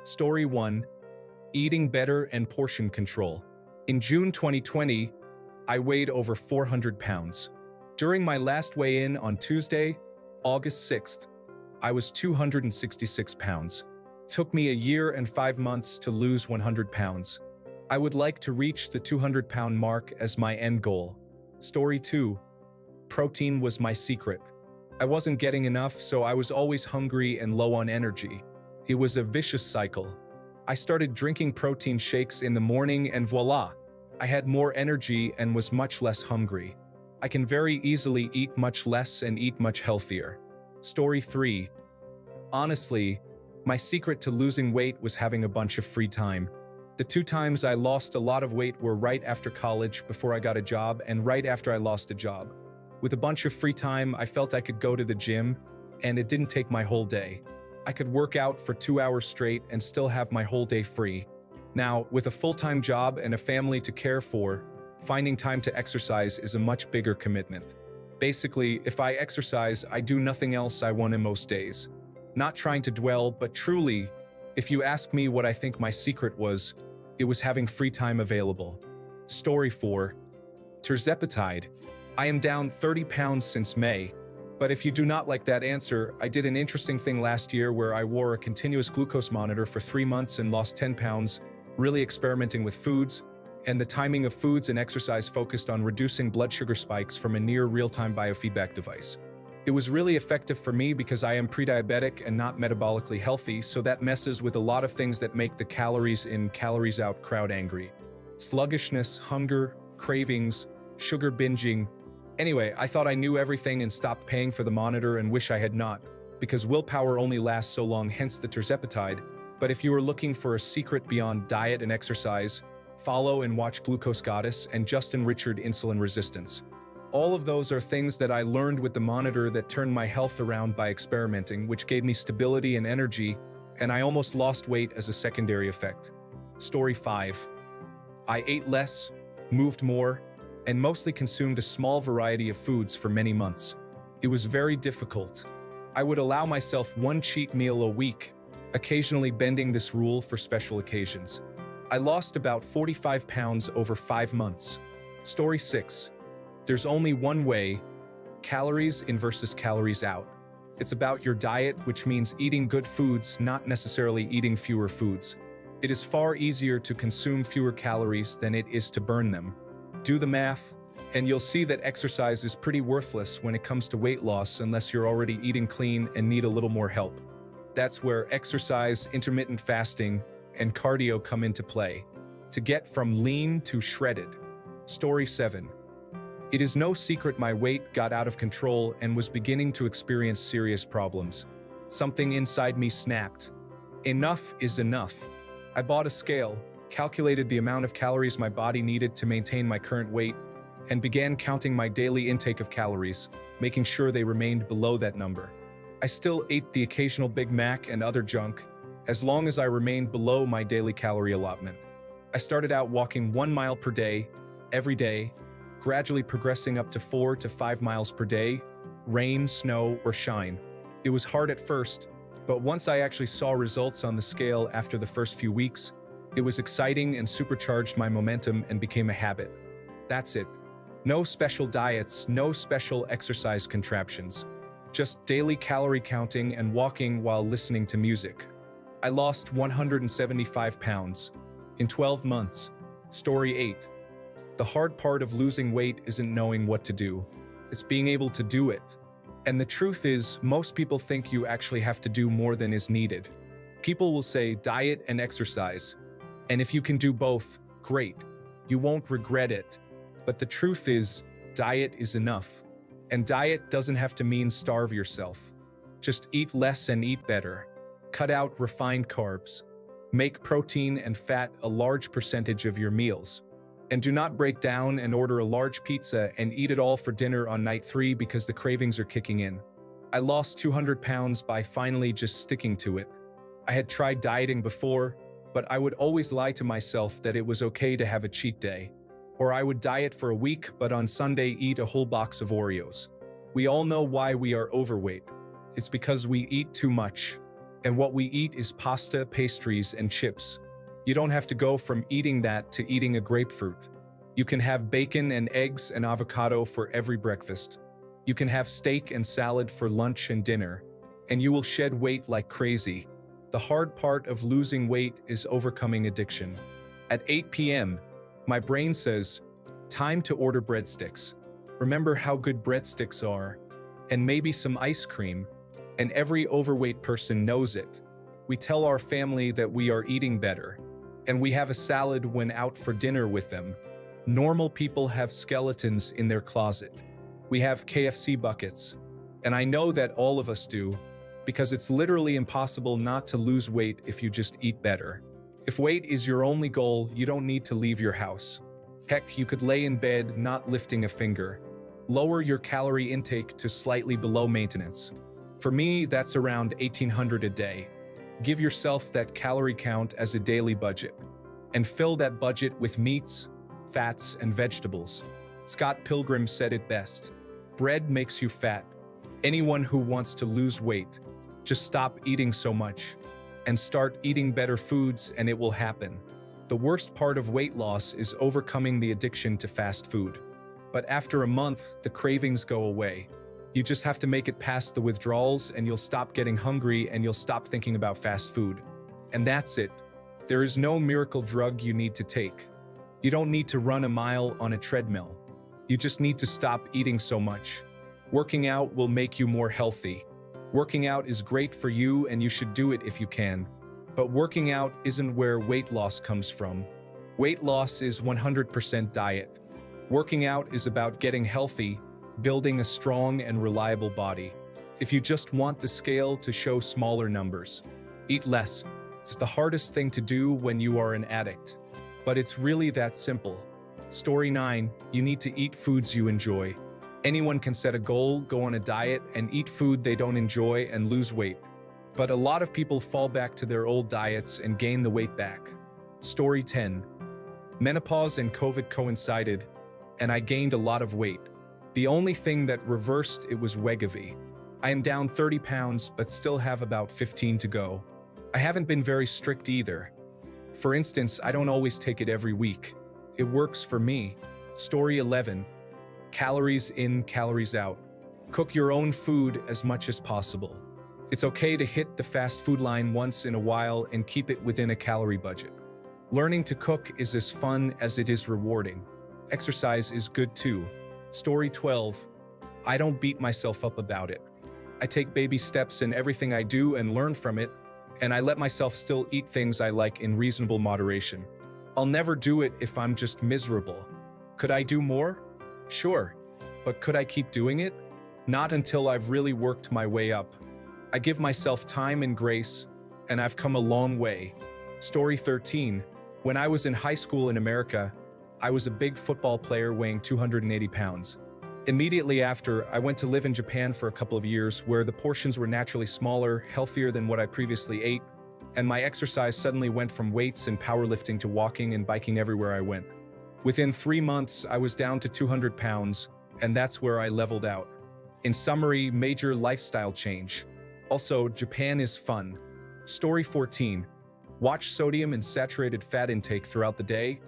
Story 1. Eating better and portion control. In June 2020, I weighed over 400 pounds. During my last weigh-in on Tuesday, August 6th, I was 266 pounds. Took me a year and 5 months to lose 100 pounds. I would like to reach the 200-pound mark as my end goal. Story 2. Protein was my secret. I wasn't getting enough, so I was always hungry and low on energy. It was a vicious cycle. I started drinking protein shakes in the morning and voila, I had more energy and was much less hungry. I can very easily eat much less and eat much healthier. Story 3. Honestly, my secret to losing weight was having a bunch of free time. The 2 times I lost a lot of weight were right after college before I got a job and right after I lost a job. With a bunch of free time, I felt I could go to the gym, and it didn't take my whole day. I could work out for 2 hours straight and still have my whole day free. Now, with a full-time job and a family to care for, finding time to exercise is a much bigger commitment. Basically, if I exercise, I do nothing else I want in most days. Not trying to dwell, but truly, if you ask me what I think my secret was, it was having free time available. Story 4. Tirzepatide. I am down 30 pounds since May. But if you do not like that answer, I did an interesting thing last year where I wore a continuous glucose monitor for 3 months and lost 10 pounds, really experimenting with foods, and the timing of foods and exercise focused on reducing blood sugar spikes from a near real-time biofeedback device. It was really effective for me because I am pre-diabetic and not metabolically healthy, so that messes with a lot of things that make the calories in, calories out crowd angry. Sluggishness, hunger, cravings, sugar binging. Anyway, I thought I knew everything and stopped paying for the monitor and wish I had not, because willpower only lasts so long, hence the tirzepatide. But if you are looking for a secret beyond diet and exercise, follow and watch Glucose Goddess and Justin Richard Insulin Resistance. All of those are things that I learned with the monitor that turned my health around by experimenting, which gave me stability and energy, and I almost lost weight as a secondary effect. Story 5. I ate less, moved more, and mostly consumed a small variety of foods for many months. It was very difficult. I would allow myself 1 cheat meal a week, occasionally bending this rule for special occasions. I lost about 45 pounds over 5 months. Story 6. There's only one way: calories in versus calories out. It's about your diet, which means eating good foods, not necessarily eating fewer foods. It is far easier to consume fewer calories than it is to burn them. Do the math, and you'll see that exercise is pretty worthless when it comes to weight loss unless you're already eating clean and need a little more help. That's where exercise, intermittent fasting, and cardio come into play, to get from lean to shredded. Story 7. It is no secret my weight got out of control and was beginning to experience serious problems. Something inside me snapped. Enough is enough. I bought a scale, calculated the amount of calories my body needed to maintain my current weight, and began counting my daily intake of calories, making sure they remained below that number. I still ate the occasional Big Mac and other junk, as long as I remained below my daily calorie allotment. I started out walking 1 mile per day, every day, gradually progressing up to 4 to 5 miles per day, rain, snow, or shine. It was hard at first, but once I actually saw results on the scale after the first few weeks, it was exciting and supercharged my momentum and became a habit. That's it. No special diets, no special exercise contraptions. Just daily calorie counting and walking while listening to music. I lost 175 pounds in 12 months. Story 8. The hard part of losing weight isn't knowing what to do. It's being able to do it. And the truth is, most people think you actually have to do more than is needed. People will say diet and exercise. And if you can do both, great. You won't regret it. But the truth is, diet is enough. And diet doesn't have to mean starve yourself. Just eat less and eat better. Cut out refined carbs. Make protein and fat a large percentage of your meals. And do not break down and order a large pizza and eat it all for dinner on night 3 because the cravings are kicking in. I lost 200 pounds by finally just sticking to it. I had tried dieting before, but I would always lie to myself that it was okay to have a cheat day. Or I would diet for a week, but on Sunday eat a whole box of Oreos. We all know why we are overweight. It's because we eat too much. And what we eat is pasta, pastries, and chips. You don't have to go from eating that to eating a grapefruit. You can have bacon and eggs and avocado for every breakfast. You can have steak and salad for lunch and dinner. And you will shed weight like crazy. The hard part of losing weight is overcoming addiction. At 8 p.m., my brain says, time to order breadsticks. Remember how good breadsticks are. And maybe some ice cream. And every overweight person knows it. We tell our family that we are eating better. And we have a salad when out for dinner with them. Normal people have skeletons in their closet. We have KFC buckets. And I know that all of us do, because it's literally impossible not to lose weight if you just eat better. If weight is your only goal, you don't need to leave your house. Heck, you could lay in bed not lifting a finger. Lower your calorie intake to slightly below maintenance. For me, that's around 1,800 a day. Give yourself that calorie count as a daily budget. And fill that budget with meats, fats, and vegetables. Scott Pilgrim said it best. Bread makes you fat. Anyone who wants to lose weight, just stop eating so much. And start eating better foods and it will happen. The worst part of weight loss is overcoming the addiction to fast food. But after a month, the cravings go away. You just have to make it past the withdrawals and you'll stop getting hungry and you'll stop thinking about fast food. And that's it. There is no miracle drug you need to take. You don't need to run a mile on a treadmill. You just need to stop eating so much. Working out will make you more healthy. Working out is great for you and you should do it if you can. But working out isn't where weight loss comes from. Weight loss is 100% diet. Working out is about getting healthy, building a strong and reliable body. If you just want the scale to show smaller numbers, eat less. It's the hardest thing to do when you are an addict. But it's really that simple. Story 9, you need to eat foods you enjoy. Anyone can set a goal, go on a diet, and eat food they don't enjoy and lose weight. But a lot of people fall back to their old diets and gain the weight back. Story 10, menopause and COVID coincided, and I gained a lot of weight. The only thing that reversed it was Wegovy. I am down 30 pounds, but still have about 15 to go. I haven't been very strict either. For instance, I don't always take it every week. It works for me. Story 11, calories in, calories out. Cook your own food as much as possible. It's okay to hit the fast food line once in a while and keep it within a calorie budget. Learning to cook is as fun as it is rewarding. Exercise is good too. Story 12, I don't beat myself up about it. I take baby steps in everything I do and learn from it, and I let myself still eat things I like in reasonable moderation. I'll never do it if I'm just miserable. Could I do more? Sure. But could I keep doing it? Not until I've really worked my way up. I give myself time and grace, and I've come a long way. Story 13, when I was in high school in America, I was a big football player weighing 280 pounds. Immediately after, I went to live in Japan for a couple of years where the portions were naturally smaller, healthier than what I previously ate, and my exercise suddenly went from weights and powerlifting to walking and biking everywhere I went. Within 3 months, I was down to 200 pounds, and that's where I leveled out. In summary, major lifestyle change. Also, Japan is fun. Story 14, watch sodium and saturated fat intake throughout the day.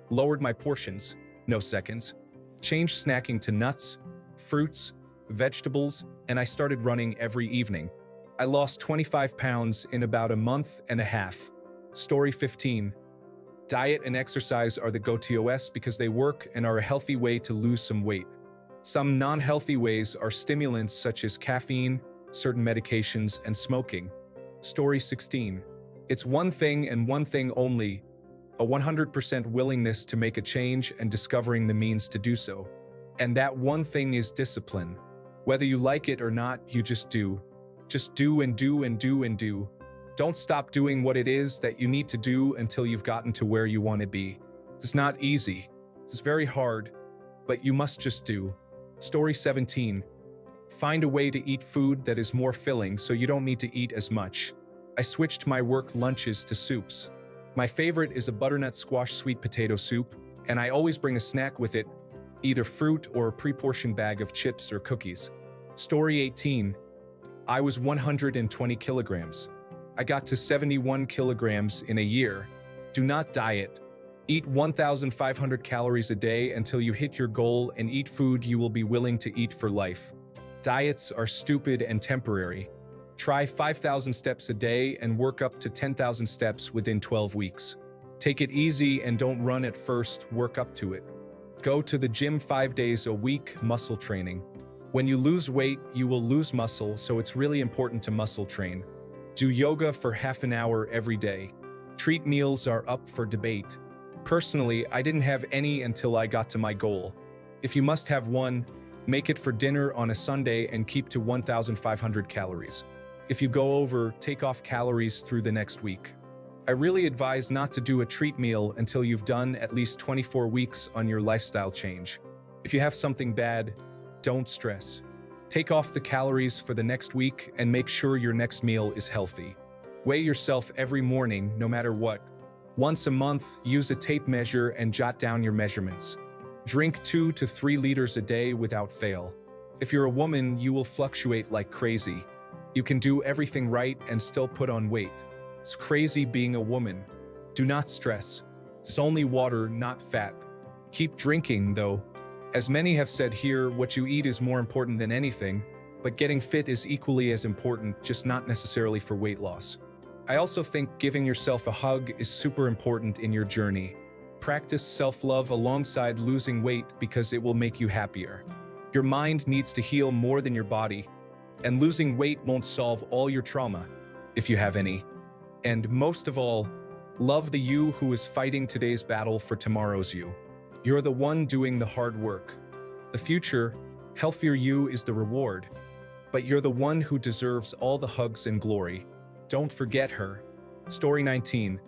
Lowered my portions, no seconds. Changed snacking to nuts, fruits, vegetables, and I started running every evening. I lost 25 pounds in about a month and a half. Story 15. Diet and exercise are the go-tos because they work and are a healthy way to lose some weight. Some non-healthy ways are stimulants such as caffeine, certain medications, and smoking. Story 16. It's one thing and one thing only, a 100% willingness to make a change and discovering the means to do so. And that one thing is discipline. Whether you like it or not, you just do. Just do and do and do and do. Don't stop doing what it is that you need to do until you've gotten to where you want to be. It's not easy. It's very hard, but you must just do. Story 17. Find a way to eat food that is more filling so you don't need to eat as much. I switched my work lunches to soups. My favorite is a butternut squash sweet potato soup, and I always bring a snack with it, either fruit or a pre-portioned bag of chips or cookies. Story 18. I was 120 kilograms. I got to 71 kilograms in a year. Do not diet. Eat 1,500 calories a day until you hit your goal and eat food you will be willing to eat for life. Diets are stupid and temporary. Try 5,000 steps a day and work up to 10,000 steps within 12 weeks. Take it easy and don't run at first, work up to it. Go to the gym 5 days a week, muscle training. When you lose weight, you will lose muscle, so it's really important to muscle train. Do yoga for half an hour every day. Treat meals are up for debate. Personally, I didn't have any until I got to my goal. If you must have one, make it for dinner on a Sunday and keep to 1,500 calories. If you go over, take off calories through the next week. I really advise not to do a treat meal until you've done at least 24 weeks on your lifestyle change. If you have something bad, don't stress. Take off the calories for the next week and make sure your next meal is healthy. Weigh yourself every morning, no matter what. Once a month, use a tape measure and jot down your measurements. Drink 2 to 3 liters a day without fail. If you're a woman, you will fluctuate like crazy. You can do everything right and still put on weight. It's crazy being a woman. Do not stress. It's only water, not fat. Keep drinking, though. As many have said here, what you eat is more important than anything, but getting fit is equally as important, just not necessarily for weight loss. I also think giving yourself a hug is super important in your journey. Practice self-love alongside losing weight because it will make you happier. Your mind needs to heal more than your body, and losing weight won't solve all your trauma, if you have any. And most of all, love the you who is fighting today's battle for tomorrow's you. You're the one doing the hard work. The future, healthier you is the reward. But you're the one who deserves all the hugs and glory. Don't forget her. Story 19.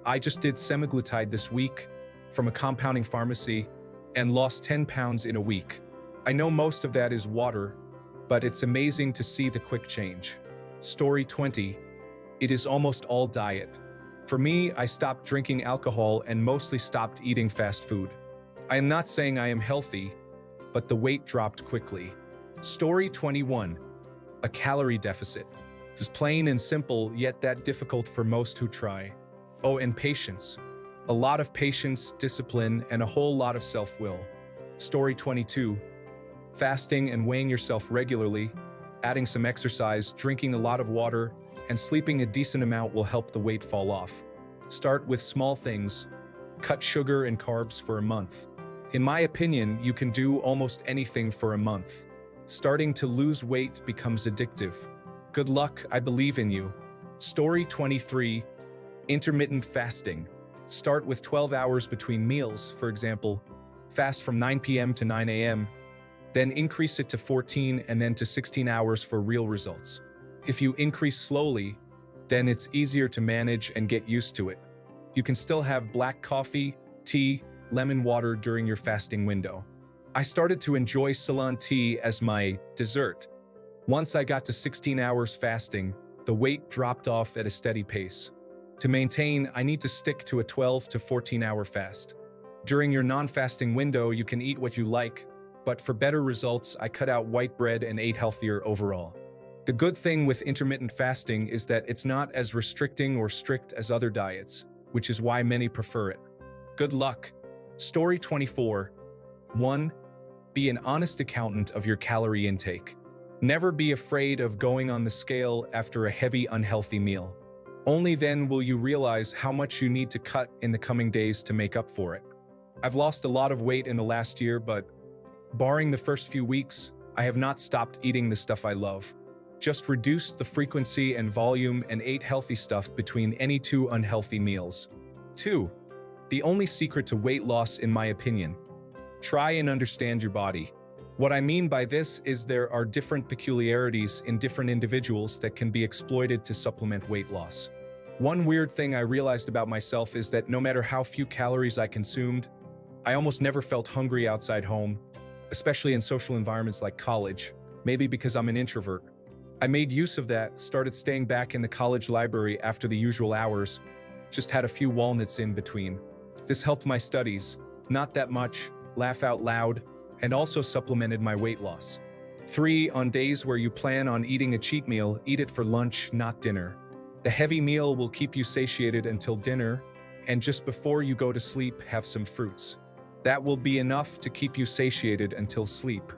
I just did semaglutide this week from a compounding pharmacy and lost 10 pounds in a week. I know most of that is water, but it's amazing to see the quick change. Story 20. It is almost all diet. For me, I stopped drinking alcohol and mostly stopped eating fast food. I am not saying I am healthy, but the weight dropped quickly. Story 21. A calorie deficit. It's plain and simple, yet that difficult for most who try. Oh, and patience. A lot of patience, discipline, and a whole lot of self-will. Story 22. Fasting and weighing yourself regularly, adding some exercise, drinking a lot of water, and sleeping a decent amount will help the weight fall off. Start with small things. Cut sugar and carbs for a month. In my opinion, you can do almost anything for a month. Starting to lose weight becomes addictive. Good luck, I believe in you. Story 23. Intermittent fasting. Start with 12 hours between meals, for example. Fast from 9 p.m. to 9 a.m., then increase it to 14 and then to 16 hours for real results. If you increase slowly, then it's easier to manage and get used to it. You can still have black coffee, tea, lemon water during your fasting window. I started to enjoy Ceylon tea as my dessert. Once I got to 16 hours fasting, the weight dropped off at a steady pace. To maintain, I need to stick to a 12 to 14-hour fast. During your non-fasting window, you can eat what you like, but for better results, I cut out white bread and ate healthier overall. The good thing with intermittent fasting is that it's not as restricting or strict as other diets, which is why many prefer it. Good luck. Story 24. 1. Be an honest accountant of your calorie intake. Never be afraid of going on the scale after a heavy, unhealthy meal. Only then will you realize how much you need to cut in the coming days to make up for it. I've lost a lot of weight in the last year, but barring the first few weeks, I have not stopped eating the stuff I love. Just reduced the frequency and volume and ate healthy stuff between any 2 unhealthy meals. 2. The only secret to weight loss, in my opinion. Try and understand your body. What I mean by this is there are different peculiarities in different individuals that can be exploited to supplement weight loss. One weird thing I realized about myself is that no matter how few calories I consumed, I almost never felt hungry outside home, especially in social environments like college, maybe because I'm an introvert. I made use of that, started staying back in the college library after the usual hours, just had a few walnuts in between. This helped my studies, not that much, laugh out loud, and also supplemented my weight loss. 3. On days where you plan on eating a cheat meal, eat it for lunch, not dinner. The heavy meal will keep you satiated until dinner, and just before you go to sleep, have some fruits. That will be enough to keep you satiated until sleep.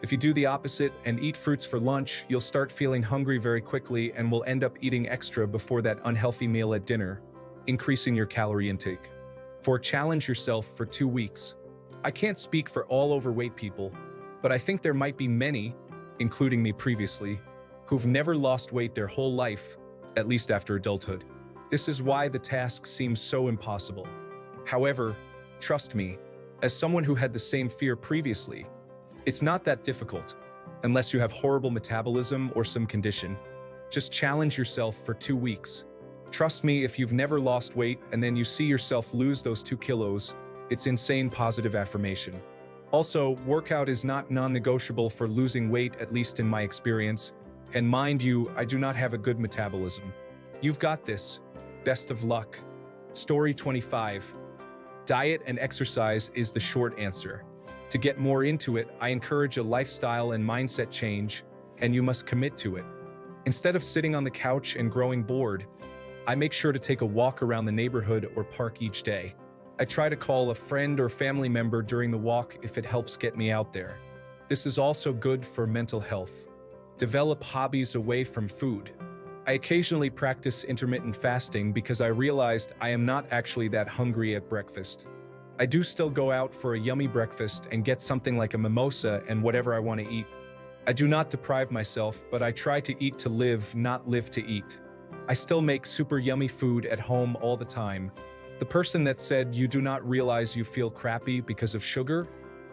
If you do the opposite and eat fruits for lunch, you'll start feeling hungry very quickly and will end up eating extra before that unhealthy meal at dinner, increasing your calorie intake. Challenge yourself for 2 weeks. I can't speak for all overweight people, but I think there might be many, including me previously, who've never lost weight their whole life, at least after adulthood. This is why the task seems so impossible. However, trust me, as someone who had the same fear previously, it's not that difficult, unless you have horrible metabolism or some condition. Just challenge yourself for 2 weeks. Trust me, if you've never lost weight and then you see yourself lose those 2 kilos, it's insane positive affirmation. Also, workout is not non-negotiable for losing weight, at least in my experience. And mind you, I do not have a good metabolism. You've got this. Best of luck. Story 25. Diet and exercise is the short answer. To get more into it, I encourage a lifestyle and mindset change, and you must commit to it. Instead of sitting on the couch and growing bored, I make sure to take a walk around the neighborhood or park each day. I try to call a friend or family member during the walk if it helps get me out there. This is also good for mental health. Develop hobbies away from food. I occasionally practice intermittent fasting because I realized I am not actually that hungry at breakfast. I do still go out for a yummy breakfast and get something like a mimosa and whatever I want to eat. I do not deprive myself, but I try to eat to live, not live to eat. I still make super yummy food at home all the time. The person that said you do not realize you feel crappy because of sugar,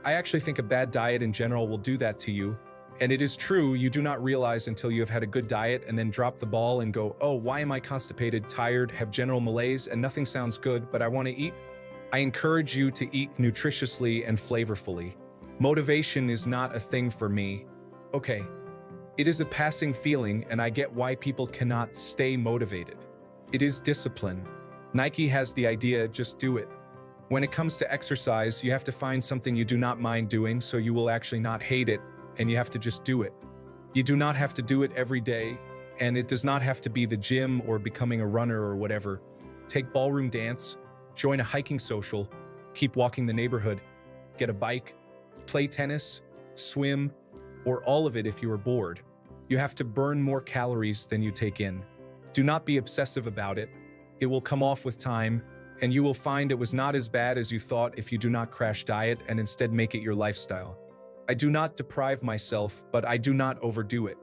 I actually think a bad diet in general will do that to you. And it is true, you do not realize until you have had a good diet and then drop the ball and go, oh, why am I constipated, tired, have general malaise, and nothing sounds good, but I want to eat? I encourage you to eat nutritiously and flavorfully. Motivation is not a thing for me. Okay, it is a passing feeling, and I get why people cannot stay motivated. It is discipline. Nike has the idea, just do it. When it comes to exercise, you have to find something you do not mind doing so you will actually not hate it, and you have to just do it. You do not have to do it every day, and it does not have to be the gym or becoming a runner or whatever. Take ballroom dance, join a hiking social, keep walking the neighborhood, get a bike, play tennis, swim, or all of it if you are bored. You have to burn more calories than you take in. Do not be obsessive about it. It will come off with time, and you will find it was not as bad as you thought if you do not crash diet and instead make it your lifestyle. I do not deprive myself, but I do not overdo it.